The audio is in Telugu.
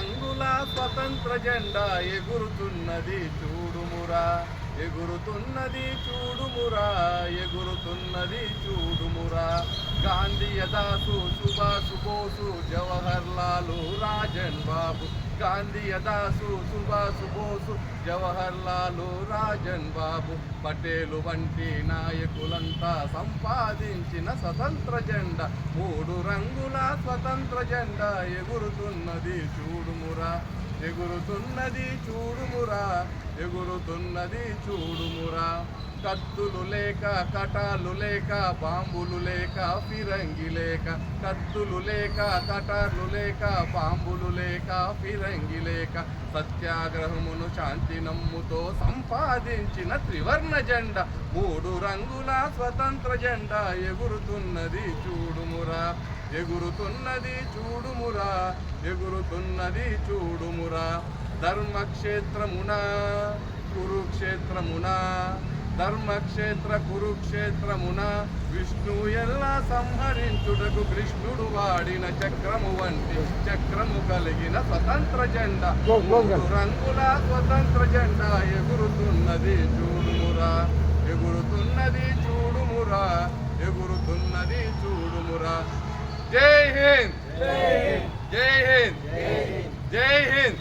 రంగుల స్వతంత్ర జెండా ఎగురుతున్నది చూడుమురా, ఎగురుతున్నది చూడుమురా, ఎగురుతున్నది చూడుమురా. గాంధీయ దాసు, సుభాష్ బోసు, జవహర్ లాలు, రాజన్ బాబు. గాంధీయ దాసు, సుభాష్ బోసు, జవహర్ లాలు, రాజన్ బాబు. పటేలు వంటి నాయకులంతా సంపాదించిన స్వతంత్ర జెండా, మూడు రంగుల స్వతంత్ర జెండా ఎగురుతున్నది చూడుమురా, ఎగురుతున్నది చూడుమురా, ఎగురుతున్నది చూడుమురా. కత్తులు లేక, కటాలు లేక, బాంబులు లేక, ఫిరంగి లేక. కత్తులు లేక, కటార్లు లేక, బాంబులు లేక, ఫిరంగి లేక. సత్యాగ్రహమును శాంతి నమ్ముతో సంపాదించిన త్రివర్ణ జెండా, మూడు రంగుల స్వతంత్ర జెండా ఎగురుతున్నది చూడుమురా, ఎగురుతున్నది చూడుమురా, ఎగురుతున్నది చూడుమురా. ధర్మక్షేత్రమున కురుక్షేత్రమున, ధర్మక్షేత్ర కురుక్షేత్రమున విష్ణు ఎలా సంహరించుటకు కృష్ణుడు వాడిన చక్రము వంటి చక్రము కలిగిన స్వతంత్ర జెండా, మూడు రంగుల స్వతంత్ర జెండా ఎగురుతున్నది చూడుమురా, ఎగురుతున్నది చూడుమురా, ఎగురుతున్నది చూడుమురా. జై హింద్, జై హింద్, జై హింద్.